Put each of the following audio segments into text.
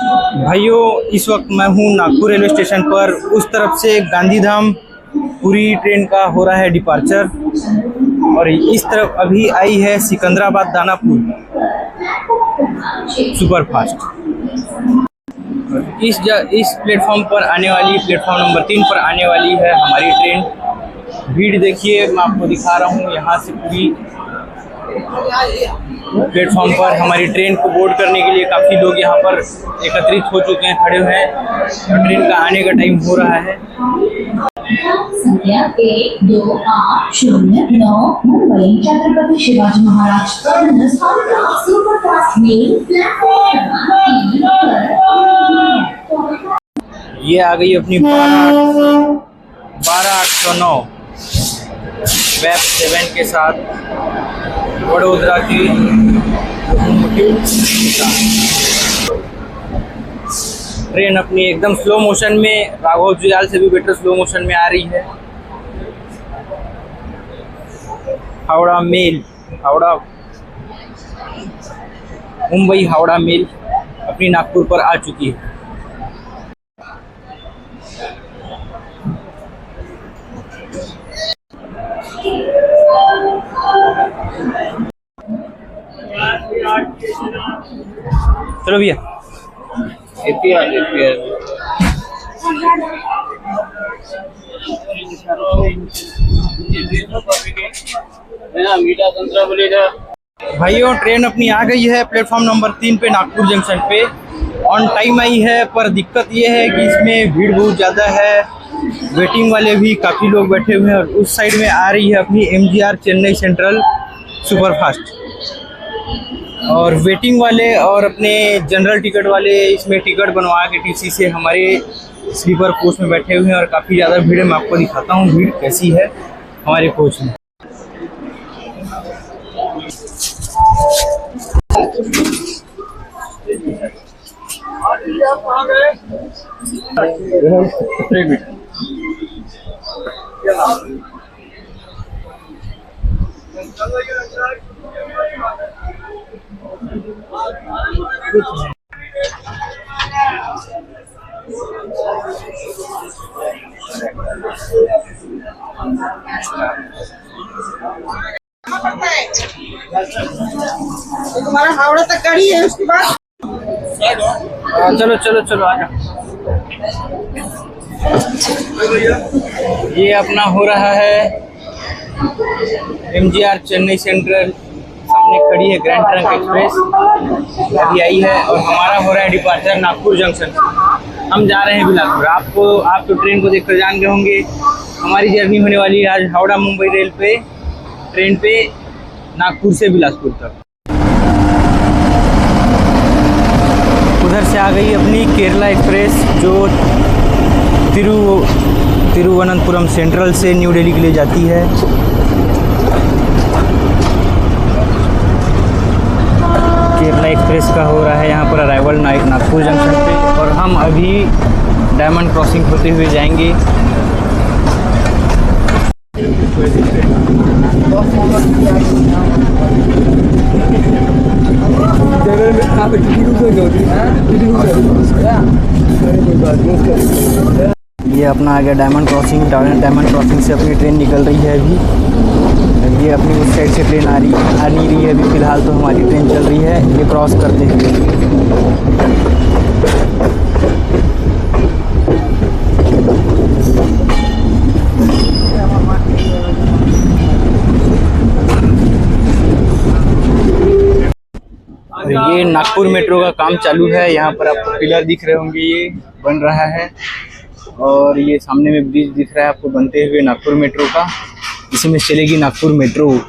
भाइयों, इस वक्त मैं हूँ नागपुर रेलवे स्टेशन पर। उस तरफ से गांधीधाम पूरी ट्रेन का हो रहा है डिपार्चर, और इस तरफ अभी आई है सिकंदराबाद दानापुर सुपर फास्ट। इस प्लेटफॉर्म पर आने वाली, प्लेटफॉर्म नंबर 3 पर आने वाली है हमारी ट्रेन। भीड़ देखिए, मैं आपको दिखा रहा हूँ। यहाँ से पूरी प्लेटफॉर्म पर हमारी ट्रेन को बोर्ड करने के लिए काफ़ी लोग यहाँ पर एकत्रित हो चुके हैं, खड़े हुए हैं, और ट्रेन का आने का टाइम हो रहा है। संख्या 12809 Mumbai Chhatrapati Shivaji Maharaj terminus superfast mail platform 3 पर। ये आ गई अपनी 12809 वेब 7 के साथ वडोदरा की ट्रेन अपनी एकदम स्लो मोशन में, राघव जुयाल से भी बेटर स्लो मोशन में आ रही है। हावड़ा मेल, हावड़ा मुंबई हावड़ा मेल अपनी नागपुर पर आ चुकी है। चलो भैया, भाइयों, ट्रेन अपनी आ गई है प्लेटफॉर्म नंबर 3 पे, नागपुर जंक्शन पे। ऑन टाइम आई है, पर दिक्कत ये है कि इसमें भीड़ बहुत ज़्यादा है। वेटिंग वाले भी काफ़ी लोग बैठे हुए हैं, और उस साइड में आ रही है अपनी MGR चेन्नई सेंट्रल सुपरफास्ट। और वेटिंग वाले और अपने जनरल टिकट वाले इसमें टिकट बनवा के TC से हमारे स्लीपर कोच में बैठे हुए हैं, और काफ़ी ज़्यादा भीड़ है। मैं आपको दिखाता हूँ भीड़ कैसी है हमारे कोच में। तुम्हारा हावड़ा तक गाड़ी है, उसके बाद चलो चलो चलो आ जाओ। ये अपना हो रहा है MGR चेन्नई सेंट्रल, सामने खड़ी है ग्रैंड ट्रंक एक्सप्रेस, अभी आई है। और हमारा हो रहा है डिपार्चर नागपुर जंक्शन। हम जा रहे हैं बिलासपुर। आप तो ट्रेन को देखकर जान गए होंगे। हमारी जर्नी होने वाली है आज हावड़ा मुंबई रेल पे, ट्रेन पे, नागपुर से बिलासपुर तक। उधर से आ गई अपनी केरला एक्सप्रेस, जो तिरुवनंतपुरम सेंट्रल से न्यू दिल्ली के लिए जाती है। केरला एक्सप्रेस का हो रहा है यहाँ पर अराइवल नागपुर जंक्शन पे, और हम अभी डायमंड क्रॉसिंग होते हुए जाएंगे। ये अपना आ गया डायमंड क्रॉसिंग। डायमंड क्रॉसिंग से अपनी ट्रेन निकल रही है अभी। ये अपनी उस साइड से ट्रेन आ नहीं रही है अभी फ़िलहाल, तो हमारी ट्रेन चल रही है ये क्रॉस करते हुए। ये नागपुर मेट्रो का काम चालू है। यहाँ पर आपको पिलर दिख रहे होंगे, ये बन रहा है। और ये सामने में ब्रिज दिख रहा है आपको बनते हुए नागपुर मेट्रो का। इसी में चलेगी नागपुर मेट्रो।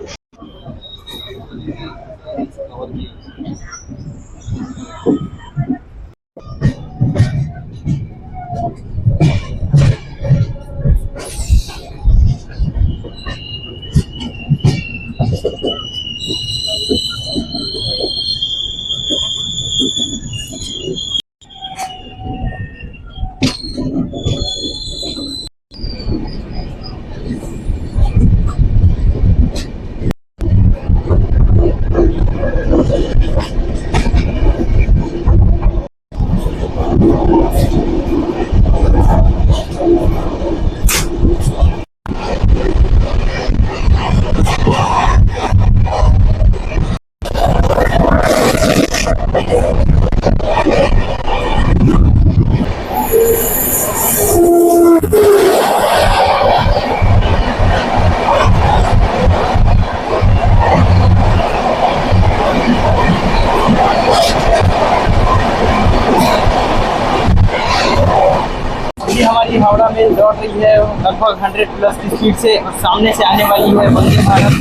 ये हमारी हावड़ा मेल दौड़ रही है लगभग 100 प्लस की स्पीड से और सामने से आने वाली है वंदे भारत।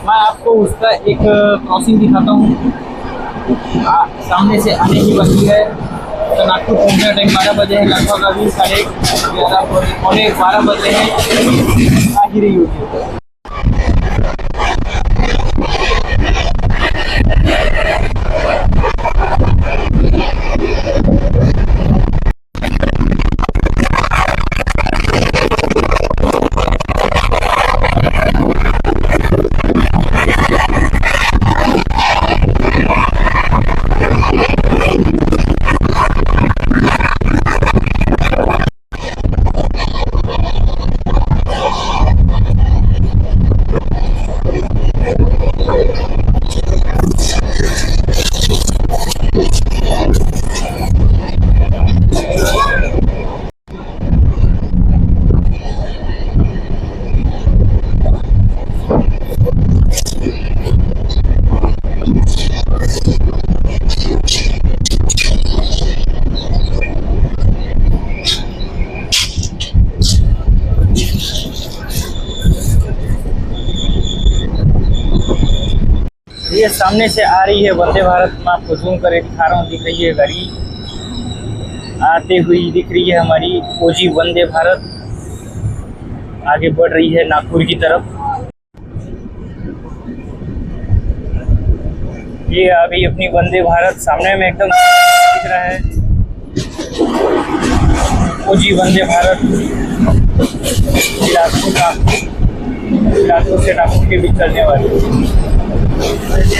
मैं आपको उसका एक क्रॉसिंग दिखाता हूँ। सामने से आने ही वाली है। तो नागपुर पहुँचने का टाइम 12 बजे है, लगभग अभी 11:30 पौने 12 बजे हैं, आ ही रही होगी। ये सामने से आ रही है वंदे भारत। मैं आपको जूम करके दिखा रहा हूँ, दिख रही है गाड़ी आते हुई दिख रही है हमारी ओजी वंदे भारत। आगे बढ़ रही है नागपुर की तरफ। ये आ गई अपनी वंदे भारत, सामने में एकदम दिख रहा है ओजी वंदे भारत। बिलासपुर से नागपुर के बीच चलने वाली।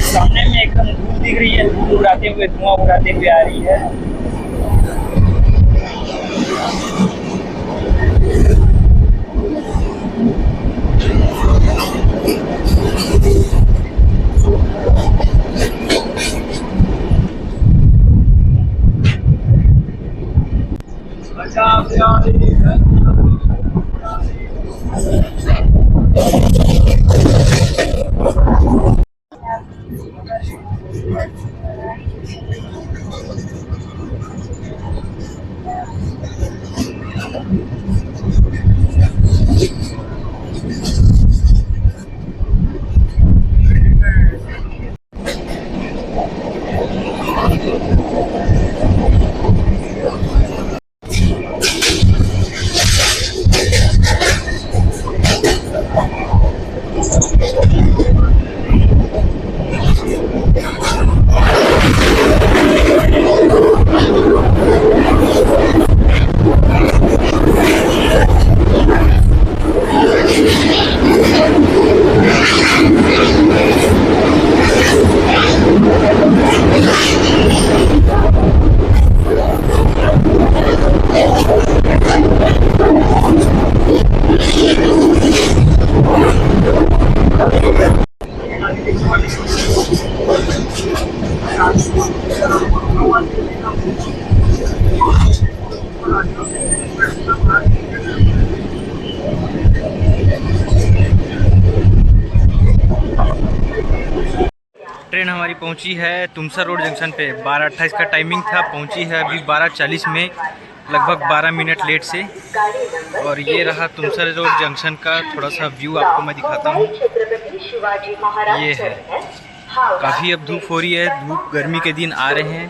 सामने में एकदम धूप दिख रही है, धूप उड़ाते हुए, धुआं उड़ाते हुए आ रही है। ट्रेन हमारी पहुंची है तुमसर रोड जंक्शन पे। 12:28 का टाइमिंग था, पहुंची है अभी 12:40 में, लगभग 12 मिनट लेट से। और ये रहा तुमसर रोड जंक्शन का थोड़ा सा व्यू आपको मैं दिखाता हूँ। ये है, काफ़ी अब धूप हो रही है, धूप गर्मी के दिन आ रहे हैं।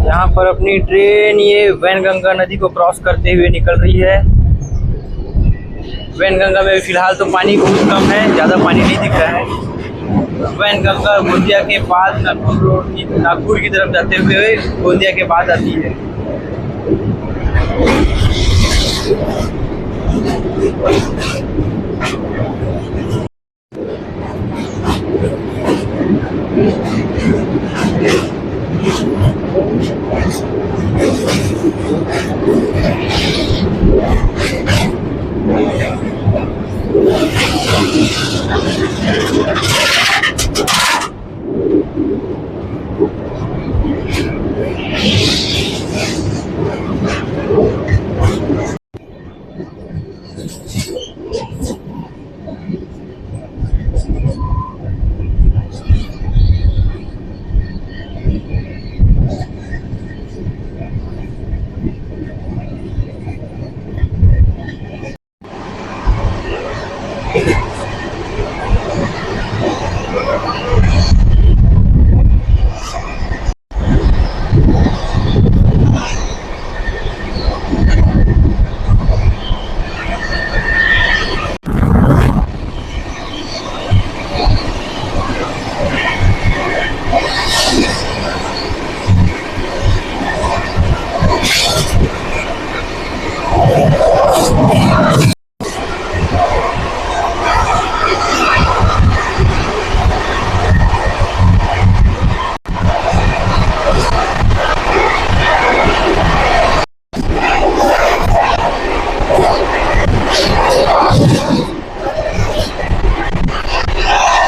यहाँ पर अपनी ट्रेन ये वैनगंगा नदी को क्रॉस करते हुए निकल रही है। वैनगंगा में फिलहाल तो पानी बहुत कम है, ज़्यादा पानी नहीं दिख रहा है। वैनगंगा गोंदिया के बाद नागपुर की तरफ जाते हुए गोंदिया के बाद आती है।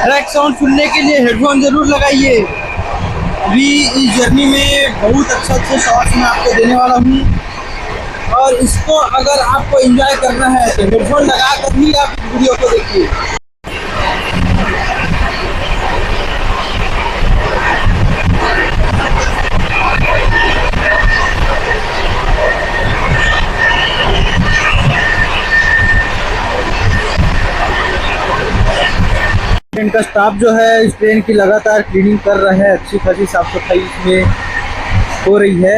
ट्रैक साउंड सुनने के लिए हेडफोन जरूर लगाइए। अभी इस जर्नी में बहुत अच्छे शॉट्स मैं आपको देने वाला हूँ और इसको अगर आपको एंजॉय करना है तो हेडफोन लगा कर ही आप इस वीडियो को देखिए। ट्रेन का स्टाफ जो है इस ट्रेन की लगातार क्लीनिंग कर रहा है। अच्छी खासी साफ सफाई इसमें हो रही है,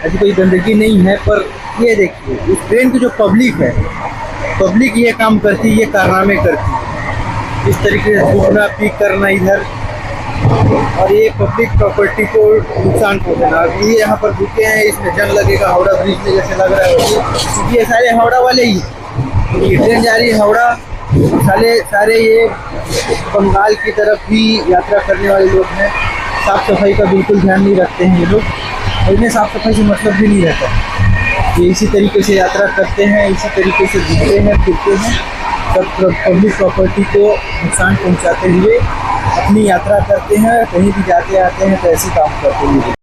ऐसी कोई गंदगी नहीं है। पर ये देखिए इस ट्रेन की जो पब्लिक है, पब्लिक ये काम करती है, ये कारनामे करती है। इस तरीके से थूकना पीक करना इधर और ये पब्लिक प्रॉपर्टी को नुकसान पहुँचाना। अब ये यहाँ पर रुके हैं, इसमें जंग लगेगा हावड़ा ब्रिज में जैसे लग रहा है, क्योंकि ये सारे हावड़ा वाले ही, ये ट्रेन जा रही है हावड़ा, सारे ये बंगाल की तरफ भी यात्रा करने वाले लोग हैं। साफ़ सफाई का बिल्कुल ध्यान नहीं रखते हैं ये लोग, और इन्हें साफ़ सफाई से मतलब भी नहीं रहता। ये इसी तरीके से यात्रा करते हैं, इसी तरीके से घूमते हैं फिरते हैं, सब पब्लिक प्रॉपर्टी को नुकसान पहुंचाते हुए अपनी यात्रा करते हैं। कहीं भी जाते आते हैं तो ऐसे काम करते हुए।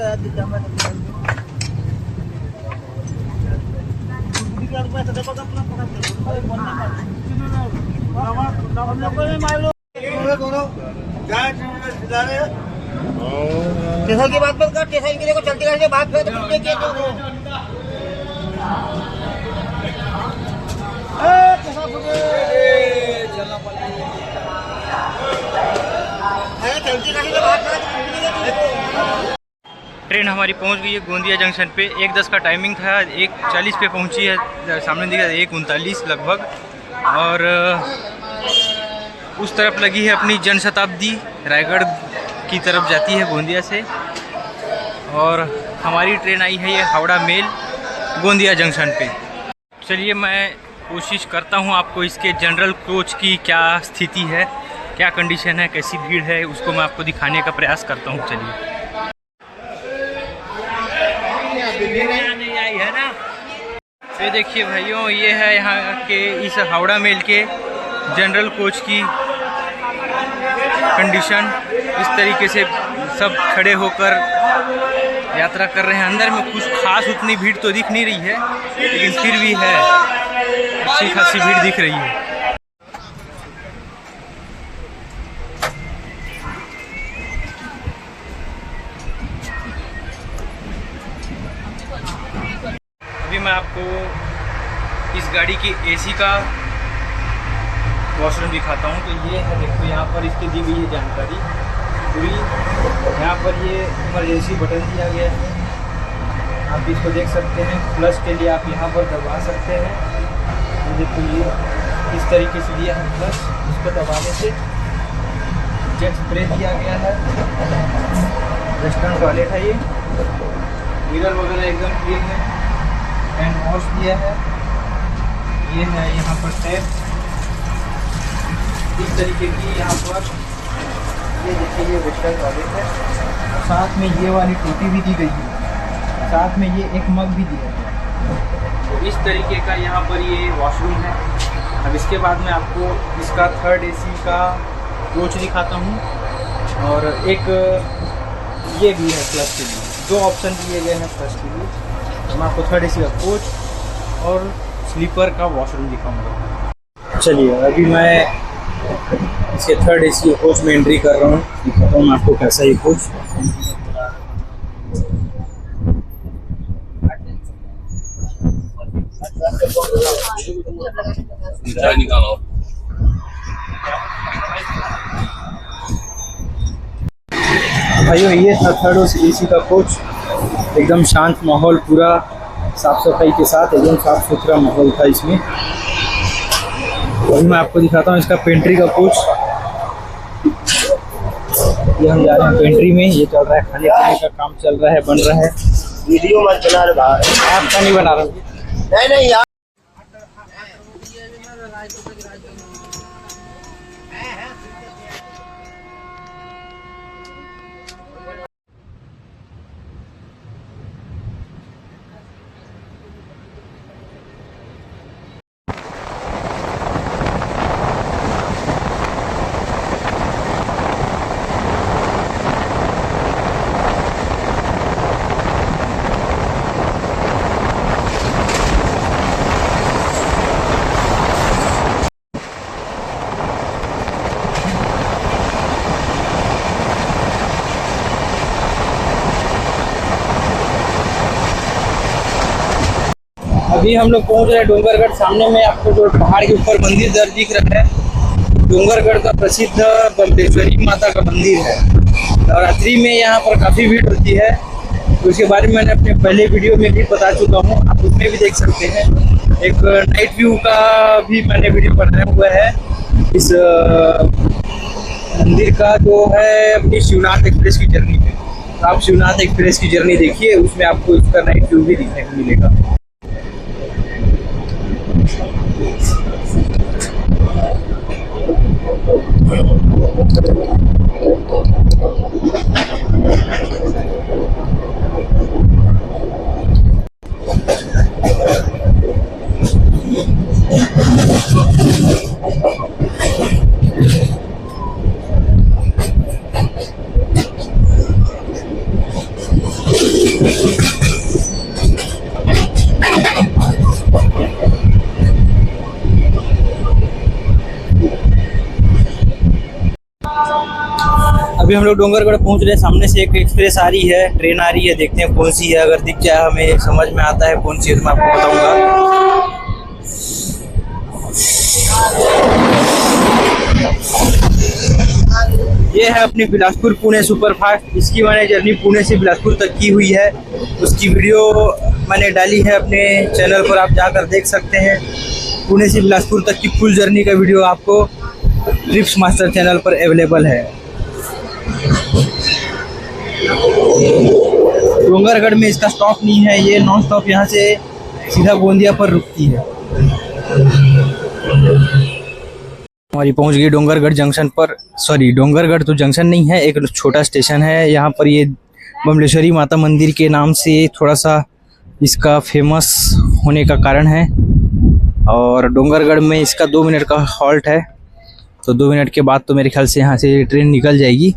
स्टेशन की बात मत कर, स्टेशन के लिए को चलती गाड़ी से बात कर तो कितने चलती गाड़ी से बात कर। ट्रेन हमारी पहुंच गई है गोंदिया जंक्शन पे। 1:10 का टाइमिंग था, 1:40 पे पहुंची है। सामने दिखा 1:39 लगभग। और उस तरफ लगी है अपनी जनशताब्दी, रायगढ़ की तरफ जाती है गोंदिया से। और हमारी ट्रेन आई है ये हावड़ा मेल गोंदिया जंक्शन पे। चलिए मैं कोशिश करता हूँ आपको इसके जनरल कोच की क्या स्थिति है, क्या कंडीशन है, कैसी भीड़ है, उसको मैं आपको दिखाने का प्रयास करता हूँ। चलिए नहीं आई है ना। ये देखिए भाइयों, ये है यहाँ के इस हावड़ा मेल के जनरल कोच की कंडीशन। इस तरीके से सब खड़े होकर यात्रा कर रहे हैं। अंदर में कुछ खास उतनी भीड़ तो दिख नहीं रही है, लेकिन फिर भी है, अच्छी खासी भीड़ दिख रही है। अभी मैं आपको इस गाड़ी की एसी का वॉशरूम दिखाता हूँ। तो ये है, देखो यहाँ पर इसकी दी गई है जानकारी पूरी। यहाँ पर ये इमरजेंसी बटन दिया गया है, आप इसको देख सकते हैं। फ्लश के लिए आप यहाँ पर दबा सकते हैं। ये देखो, ये इस तरीके से दिया है फ्लश, इसको दबाने से जेट स्प्रे दिया गया है। वेस्टर्न टॉयलेट है ये, मिरर वगैरह एकदम क्लीन है। हैंड वॉश दिया है। ये है यहाँ पर टैप, इस तरीके की यहाँ पर ये देखिए, ये वेस्टर्न टॉयलेट है। और साथ में ये वाली टोटी भी दी गई है, साथ में ये एक मग भी दिया है। तो इस तरीके का यहाँ पर ये वॉशरूम है। अब इसके बाद मैं आपको इसका 3rd AC का कोच दिखाता हूँ। और एक ये भी है फ्लश के लिए, 2 ऑप्शन दिए गए हैं फ्लश के लिए। तो मैं आपको 3rd AC का कोच और स्लीपर का वॉशरूम दिखाऊंगा। चलिए अभी मैं इसके 3rd AC कोच में एंट्री कर रहा हूँ, दिखाता हूँ मैं आपको कैसा ये कोच। भाइयों ये था 3rd AC का कोच। एकदम शांत माहौल, पूरा साफ सफाई के साथ एकदम साफ सुथरा माहौल था इसमें। और मैं आपको दिखाता हूँ इसका पेंट्री का कोच। ये हम जा रहे हैं पेंट्री में, ये चल रहा है, खाने पीने का काम चल रहा है, बन रहा है। वीडियो मत बना रहे भाई, आपका नहीं बना रहा हूँ। नहीं यार। अभी हम लोग पहुंच रहे हैं डोंगरगढ़। सामने में आपको जो पहाड़ के ऊपर मंदिर दर दिख रहा है, डोंगरगढ़ का प्रसिद्ध बम्बेश्वरी माता का मंदिर है। नवरात्रि में यहाँ पर काफ़ी भीड़ होती है, तो उसके बारे में मैंने अपने पहले वीडियो में भी बता चुका हूँ, आप उसमें भी देख सकते हैं। एक नाइट व्यू का भी मैंने वीडियो बनाया हुआ है इस मंदिर का, जो है अपनी शिवनाथ एक्सप्रेस की जर्नी में। तो आप शिवनाथ एक्सप्रेस की जर्नी देखिए, उसमें आपको इसका नाइट व्यू भी देखने को मिलेगा। अभी हम लोग डोंगरगढ़ पहुंच रहे हैं। सामने से एक एक्सप्रेस आ रही है, ट्रेन आ रही है, देखते हैं कौन सी है। अगर दिख जाए हमें समझ में आता है कौन सी है तो मैं आपको बताऊंगा। ये है अपनी बिलासपुर पुणे सुपरफास्ट। इसकी मैंने जर्नी पुणे से बिलासपुर तक की हुई है, उसकी वीडियो मैंने डाली है अपने चैनल पर, आप जाकर देख सकते हैं। पुणे से बिलासपुर तक की फुल जर्नी का वीडियो आपको ट्रिप्स मास्टर चैनल पर अवेलेबल है। डोंगरगढ़ में इसका स्टॉप नहीं है, ये नॉन स्टॉप यहाँ से सीधा गोंदिया पर रुकती है। हमारी पहुंच गई डोंगरगढ़ जंक्शन पर। सॉरी, डोंगरगढ़ तो जंक्शन नहीं है, एक छोटा स्टेशन है यहाँ पर। ये बमलेश्वरी माता मंदिर के नाम से थोड़ा सा इसका फेमस होने का कारण है। और डोंगरगढ़ में इसका 2 मिनट का हॉल्ट है, तो 2 मिनट के बाद तो मेरे ख्याल से यहाँ से ट्रेन निकल जाएगी।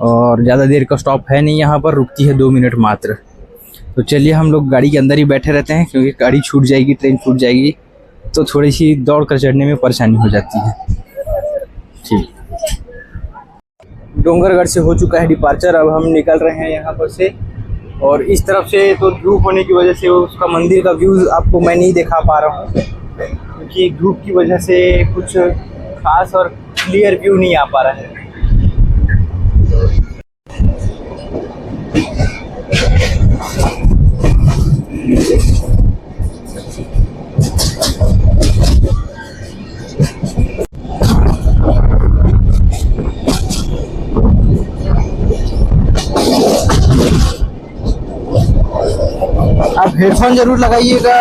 और ज़्यादा देर का स्टॉप है नहीं यहाँ पर, रुकती है 2 मिनट मात्र। तो चलिए हम लोग गाड़ी के अंदर ही बैठे रहते हैं, क्योंकि गाड़ी छूट जाएगी, ट्रेन छूट जाएगी तो थोड़ी सी दौड़ कर चढ़ने में परेशानी हो जाती है। ठीक, डोंगरगढ़ से हो चुका है डिपार्चर। अब हम निकल रहे हैं यहाँ पर से। और इस तरफ से तो धूप होने की वजह से उसका मंदिर का व्यू आपको मैं नहीं दिखा पा रहा हूँ, क्योंकि धूप की वजह से कुछ खास और क्लियर व्यू नहीं आ पा रहा है। आप हेडफोन जरूर लगाइएगा,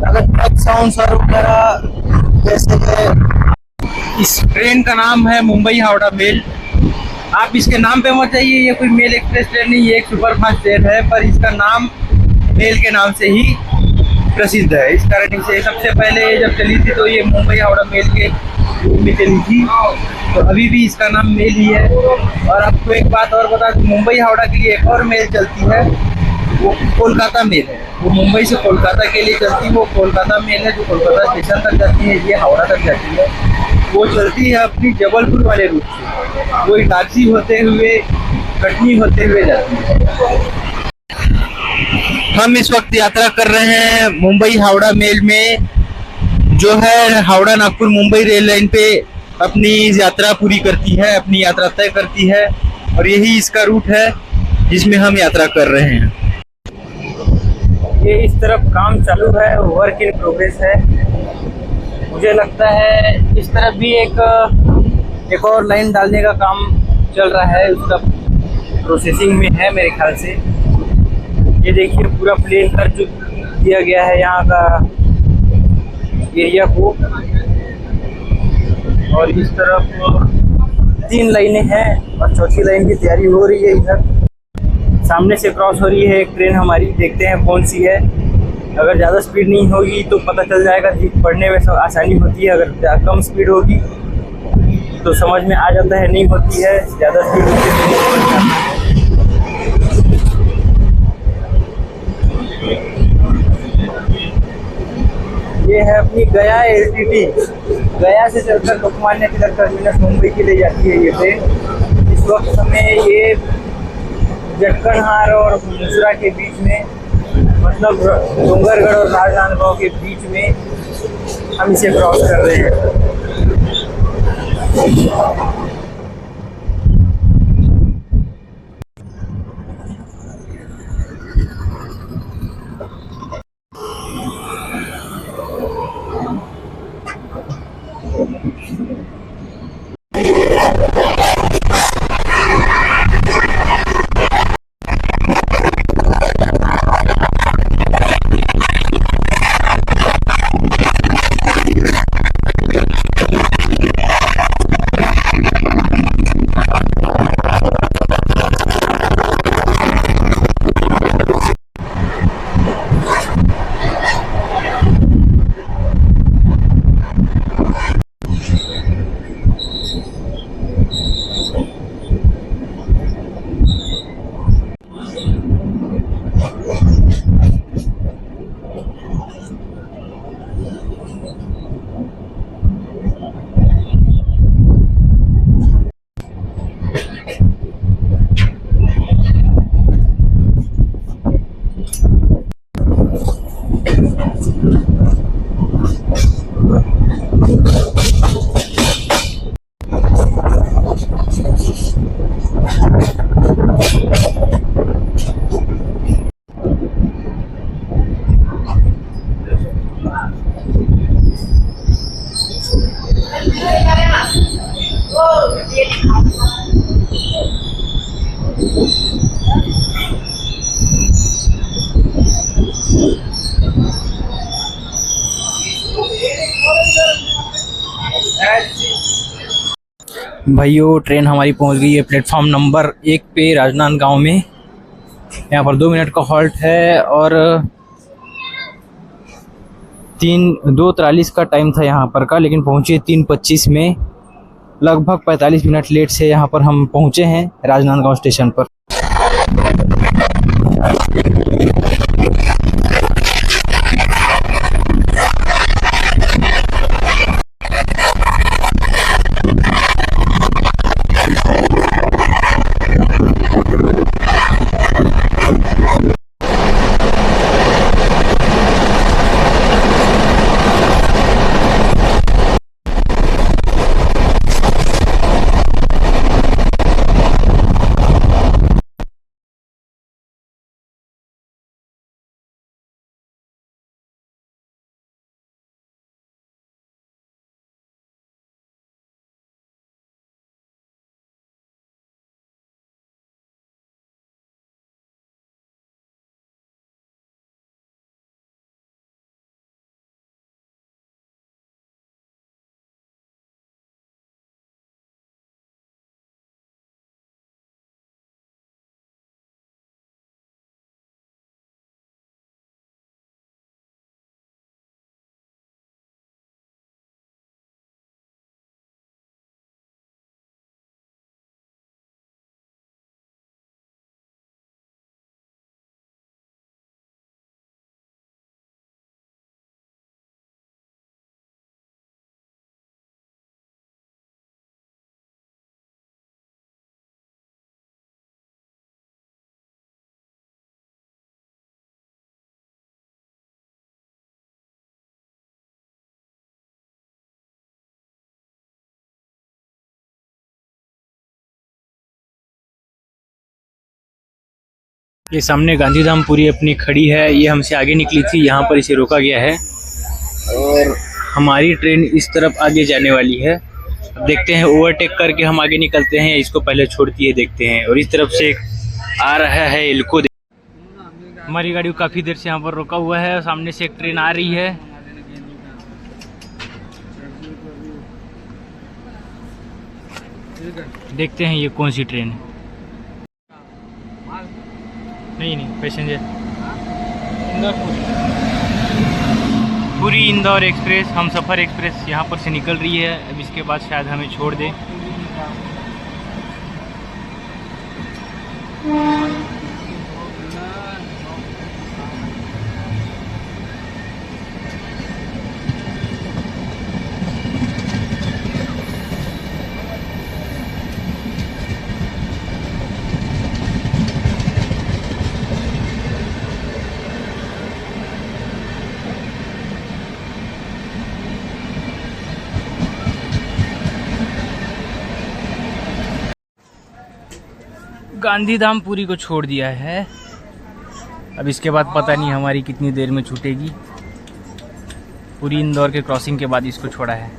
अगर ट्रक साउंड और वगैरह जैसे है। इस ट्रेन का नाम है मुंबई हावड़ा मेल। आप इसके नाम पे मत जाइए, ये कोई मेल एक्सप्रेस ट्रेन नहीं, ये एक सुपरफास्ट ट्रेन है, पर इसका नाम मेल के नाम से ही प्रसिद्ध है। इस कारण से सबसे पहले जब चली थी तो ये मुंबई हावड़ा मेल के रूप में चली थी, तो अभी भी इसका नाम मेल ही है। और आपको एक बात और बता दूं, मुंबई हावड़ा के लिए एक और मेल चलती है, वो कोलकाता मेल है। वो मुंबई से कोलकाता के लिए चलती है, वो कोलकाता मेल है जो कोलकाता स्टेशन तक जाती है, ये हावड़ा तक जाती है। वो चलती है अपनी जबलपुर वाले रूट से, वो इटारसी होते हुए कटनी होते हुए जाती है। हम इस वक्त यात्रा कर रहे हैं मुंबई हावड़ा मेल में, जो है हावड़ा नागपुर मुंबई रेल लाइन पे अपनी यात्रा पूरी करती है, अपनी यात्रा तय करती है। और यही इसका रूट है जिसमें हम यात्रा कर रहे हैं। ये इस तरफ काम चालू है, वर्क इन प्रोग्रेस है। मुझे लगता है इस तरफ भी एक और लाइन डालने का काम चल रहा है, उसका प्रोसेसिंग में है मेरे ख्याल से। ये देखिए पूरा प्लेन कर जो दिया गया है यहाँ का एरिया को। और इस तरफ 3 लाइनें हैं और चौथी लाइन की तैयारी हो रही है। इधर सामने से क्रॉस हो रही है एक ट्रेन हमारी, देखते हैं कौन सी है। अगर ज़्यादा स्पीड नहीं होगी तो पता चल जाएगा, पढ़ने में सब आसानी होती है। अगर कम स्पीड होगी तो समझ में आ जाता है, नहीं होती है ज़्यादा स्पीड होती है तो नहीं समझ में आता है। ये है अपनी गया LTT, गया से चलकर लोकमान्य तिलक टर्मिनस मुंबई के लिए जाती है ये ट्रेन। इस वक्त हमें ये जटकनहार और मुसरा के बीच में, मतलब डोंगरगढ़ और राजनांदगांव के बीच में हम इसे क्रॉस कर रहे हैं। भाइयों ट्रेन हमारी पहुंच गई है प्लेटफॉर्म नंबर 1 पे राजनांदगांव में। यहाँ पर 2 मिनट का हॉल्ट है और 2:43 का टाइम था यहाँ पर का, लेकिन पहुँचे 3:25 में। लगभग 45 मिनट लेट से यहाँ पर हम पहुँचे हैं राजनांदगांव स्टेशन पर। ये सामने गांधीधाम पूरी अपनी खड़ी है, ये हमसे आगे निकली थी, यहाँ पर इसे रोका गया है और हमारी ट्रेन इस तरफ आगे जाने वाली है। अब देखते हैं ओवरटेक करके हम आगे निकलते हैं, इसको पहले छोड़ती है देखते हैं। और इस तरफ से एक आ रहा है इल्को। हमारी गाड़ी काफ़ी देर से यहाँ पर रोका हुआ है और सामने से एक ट्रेन आ रही है। देखते हैं ये कौन सी ट्रेन है। नहीं पैसेंजर पूरी इंदौर एक्सप्रेस, हम सफ़र एक्सप्रेस यहाँ पर से निकल रही है। अब इसके बाद शायद हमें छोड़ दे। गांधीधाम पुरी को छोड़ दिया है। अब इसके बाद पता नहीं हमारी कितनी देर में छूटेगी। पुरी इंदौर के क्रॉसिंग के बाद इसको छोड़ा है।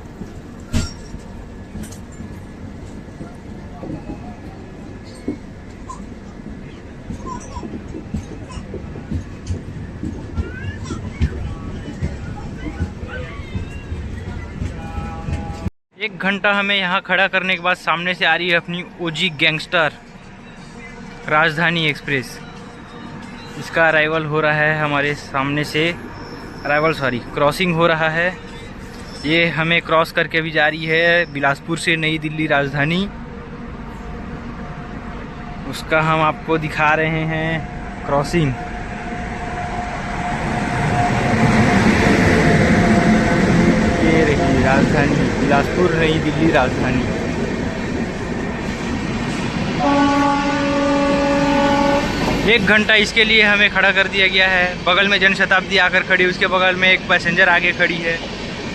एक घंटा हमें यहाँ खड़ा करने के बाद सामने से आ रही है अपनी ओजी गैंगस्टर राजधानी एक्सप्रेस। इसका अराइवल हो रहा है हमारे सामने से, क्रॉसिंग हो रहा है। ये हमें क्रॉस करके भी जा रही है बिलासपुर से नई दिल्ली राजधानी। उसका हम आपको दिखा रहे हैं क्रॉसिंग। ये रही राजधानी बिलासपुर नई दिल्ली राजधानी। एक घंटा इसके लिए हमें खड़ा कर दिया गया है। बगल में जनशताब्दी आकर खड़ी, उसके बगल में एक पैसेंजर आगे खड़ी है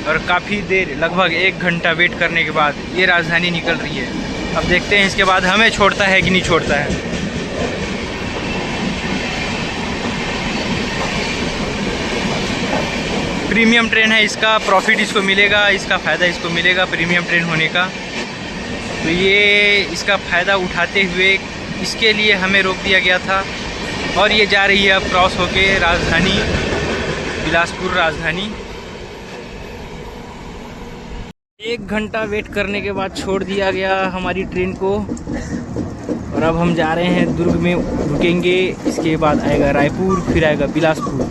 और काफ़ी देर लगभग 1 घंटा वेट करने के बाद ये राजधानी निकल रही है। अब देखते हैं इसके बाद हमें छोड़ता है कि नहीं छोड़ता है। प्रीमियम ट्रेन है, इसका प्रॉफिट इसको मिलेगा, इसका फ़ायदा इसको मिलेगा प्रीमियम ट्रेन होने का। तो ये इसका फ़ायदा उठाते हुए इसके लिए हमें रोक दिया गया था। और ये जा रही है अब क्रॉस होके राजधानी बिलासपुर राजधानी। 1 घंटा वेट करने के बाद छोड़ दिया गया हमारी ट्रेन को और अब हम जा रहे हैं दुर्ग में रुकेंगे। इसके बाद आएगा रायपुर, फिर आएगा बिलासपुर।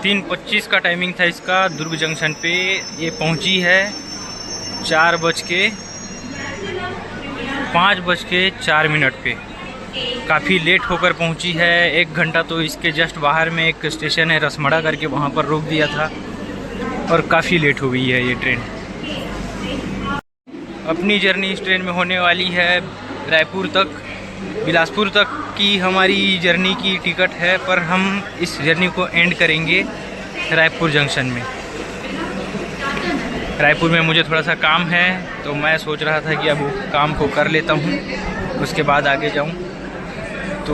तीन 25 का टाइमिंग था इसका। दुर्ग जंक्शन पे ये पहुंची है 5:04 पे। काफ़ी लेट होकर पहुंची है। 1 घंटा तो इसके जस्ट बाहर में एक स्टेशन है रसमड़ा करके, वहां पर रोक दिया था और काफ़ी लेट हो गई है ये ट्रेन। अपनी जर्नी इस ट्रेन में होने वाली है रायपुर तक। बिलासपुर तक की हमारी जर्नी की टिकट है, पर हम इस जर्नी को एंड करेंगे रायपुर जंक्शन में। रायपुर में मुझे थोड़ा सा काम है, तो मैं सोच रहा था कि अब वो काम को कर लेता हूँ, उसके बाद आगे जाऊँ। तो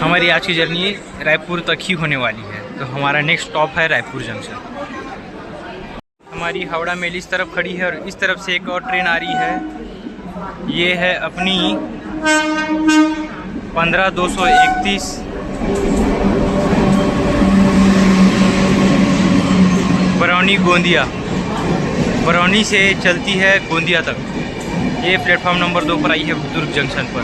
हमारी आज की जर्नी रायपुर तक ही होने वाली है। तो हमारा नेक्स्ट स्टॉप है रायपुर जंक्शन। हमारी हावड़ा मेल इस तरफ खड़ी है और इस तरफ से एक और ट्रेन आ रही है। ये है अपनी 15231 बरौनी गोंदिया। बरौनी से चलती है गोंदिया तक। ये प्लेटफॉर्म नंबर 2 पर आई है दुर्ग जंक्शन पर।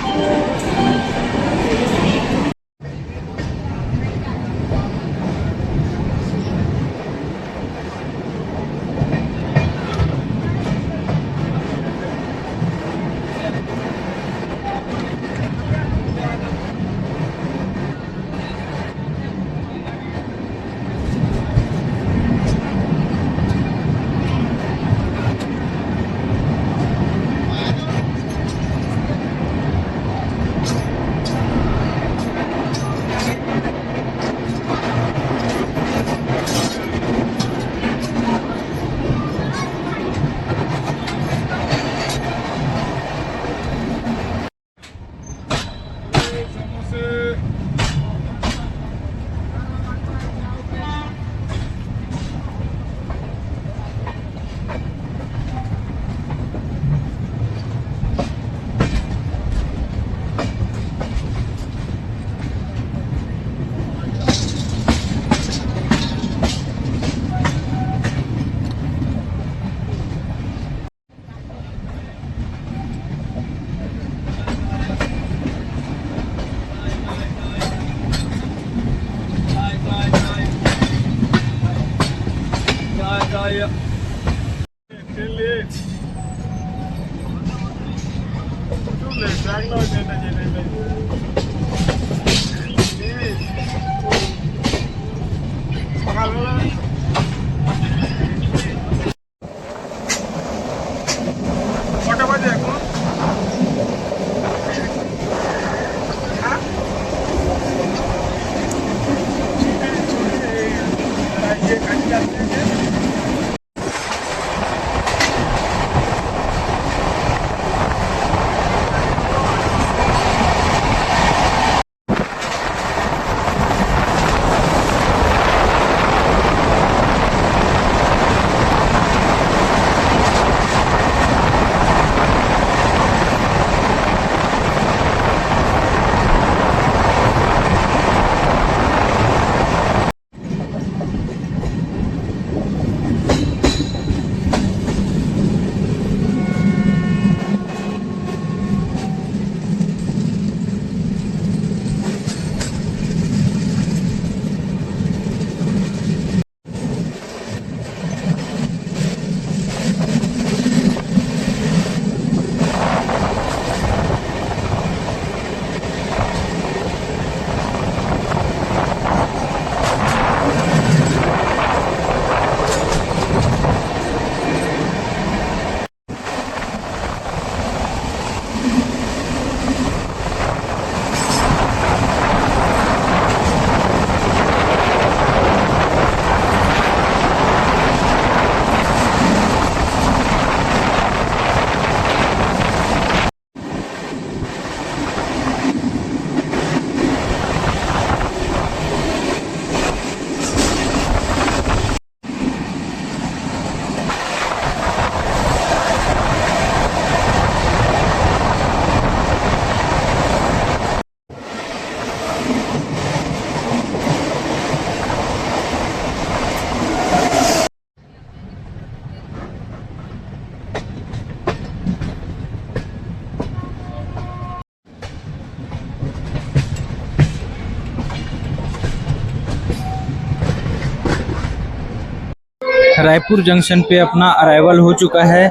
रायपुर जंक्शन पे अपना अराइवल हो चुका है।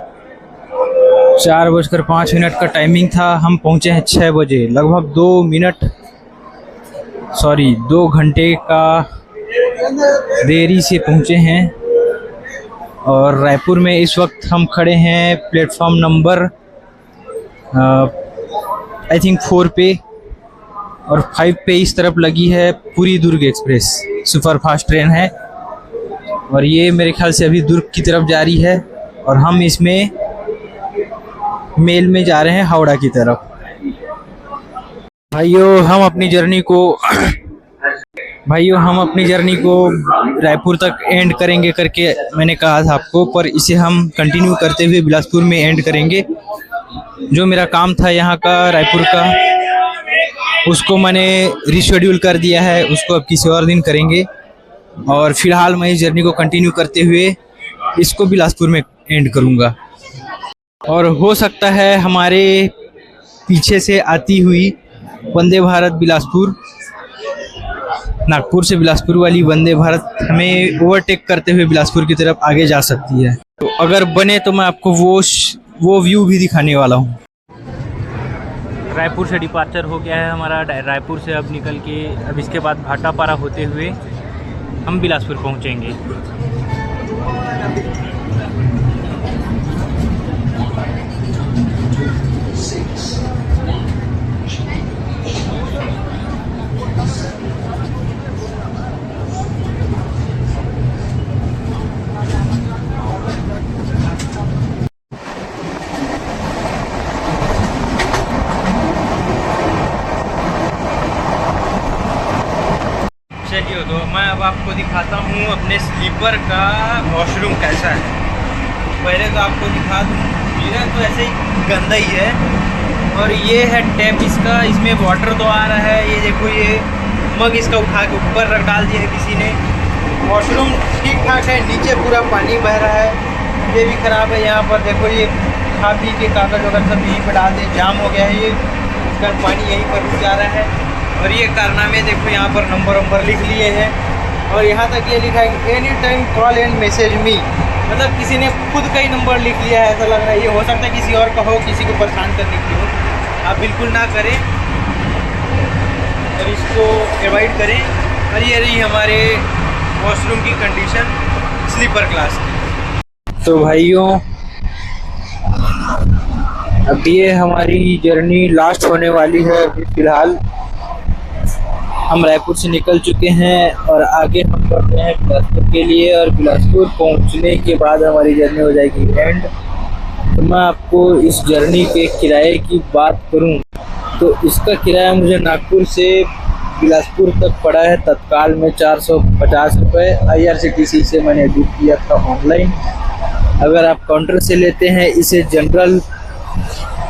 4:05 का टाइमिंग था, हम पहुंचे हैं 6 बजे। लगभग 2 घंटे का देरी से पहुंचे हैं। और रायपुर में इस वक्त हम खड़े हैं प्लेटफॉर्म नंबर आई थिंक 4 पे, और 5 पे इस तरफ लगी है पुरी दुर्ग एक्सप्रेस सुपरफास्ट ट्रेन है। और ये मेरे ख्याल से अभी दुर्ग की तरफ जा रही है, और हम इसमें मेल में जा रहे हैं हावड़ा की तरफ। भाइयों हम अपनी जर्नी को रायपुर तक एंड करेंगे करके मैंने कहा था आपको, पर इसे हम कंटिन्यू करते हुए बिलासपुर में एंड करेंगे। जो मेरा काम था यहाँ का रायपुर का, उसको मैंने रिशेड्यूल कर दिया है, उसको अब किसी और दिन करेंगे। और फिलहाल मैं इस जर्नी को कंटिन्यू करते हुए इसको बिलासपुर में एंड करूँगा। और हो सकता है हमारे पीछे से आती हुई वंदे भारत बिलासपुर, नागपुर से बिलासपुर वाली वंदे भारत हमें ओवरटेक करते हुए बिलासपुर की तरफ आगे जा सकती है। तो अगर बने तो मैं आपको वो व्यू भी दिखाने वाला हूँ। रायपुर से डिपार्चर हो गया है हमारा। रायपुर से अब निकल के अब इसके बाद भाटापारा होते हुए हम बिलासपुर पहुँचेंगे। अब आपको दिखाता हूँ अपने स्लीपर का वॉशरूम कैसा है। पहले तो आपको दिखा दूँ, मेरा तो ऐसे ही गंदा ही है। और ये है टैप इसका, इसमें वाटर तो आ रहा है। ये देखो, ये मग इसका उठा के ऊपर रख डाल दिया है किसी ने। वॉशरूम ठीक ठाक है, नीचे पूरा पानी बह रहा है, ये भी ख़राब है। यहाँ पर देखो, ये खा पी के कागज़ वगैरह सब यहीं पर डाल दिए, जाम हो गया है ये, इसका पानी यहीं पर रुक जा रहा है। और ये कारनामे देखो, यहाँ पर नंबर लिख लिए हैं। और यहाँ तक ये लिखा है कि any time call and message me, मतलब किसी ने खुद का ही नंबर लिख लिया है, ऐसा लग रहा है। ये हो सकता है किसी और का हो, किसी को परेशान करने की हो। आप बिल्कुल ना करें और इसको अवॉइड करें। और ये रही हमारे वॉशरूम की कंडीशन स्लीपर क्लास की। तो भाइयों, अब ये हमारी जर्नी लास्ट होने वाली है। अभी फ़िलहाल हम रायपुर से निकल चुके हैं और आगे हम बढ़ रहे हैं बिलासपुर के लिए। और बिलासपुर पहुंचने के बाद हमारी जर्नी हो जाएगी एंड। तो मैं आपको इस जर्नी के किराए की बात करूं तो इसका किराया मुझे नागपुर से बिलासपुर तक पड़ा है तत्काल में 450 रुपये। IRCTC से मैंने बुक किया था ऑनलाइन। अगर आप काउंटर से लेते हैं इसे जनरल,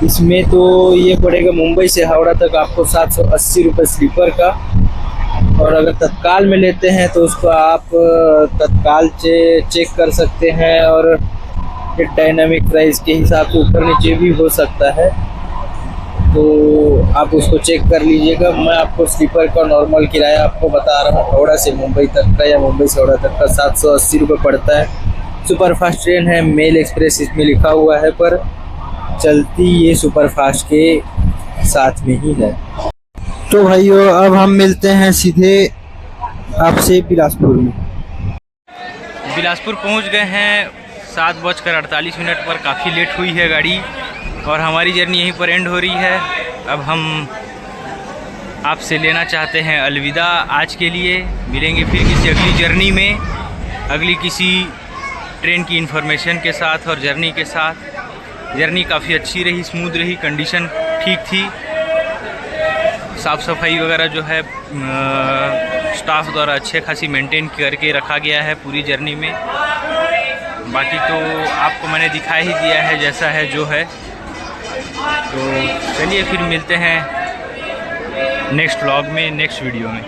इसमें तो ये पड़ेगा मुंबई से हावड़ा तक आपको 780 रुपये स्लीपर का। और अगर तत्काल में लेते हैं तो उसको आप तत्काल से चेक कर सकते हैं और ये डायनामिक प्राइस के हिसाब से ऊपर नीचे भी हो सकता है, तो आप उसको चेक कर लीजिएगा। मैं आपको स्लीपर का नॉर्मल किराया आपको बता रहा हूँ। हावड़ा से मुंबई तक का या मुंबई से हावड़ा तक का 780 रुपये पड़ता है। सुपर फास्ट ट्रेन है, मेल एक्सप्रेस इसमें लिखा हुआ है, पर चलती ये सुपर फास्ट के साथ में ही है। तो भाइयों, अब हम मिलते हैं सीधे आपसे बिलासपुर में। बिलासपुर पहुंच गए हैं 7:48 पर। काफ़ी लेट हुई है गाड़ी और हमारी जर्नी यहीं पर एंड हो रही है। अब हम आपसे लेना चाहते हैं अलविदा आज के लिए। मिलेंगे फिर किसी अगली जर्नी में, अगली किसी ट्रेन की इन्फॉर्मेशन के साथ और जर्नी के साथ। जर्नी काफ़ी अच्छी रही, स्मूथ रही, कंडीशन ठीक थी, साफ़ सफाई वगैरह जो है स्टाफ द्वारा अच्छे खासी मेंटेन करके रखा गया है पूरी जर्नी में। बाकी तो आपको मैंने दिखा ही दिया है जैसा है जो है। तो चलिए फिर मिलते हैं नेक्स्ट व्लॉग में, नेक्स्ट वीडियो में।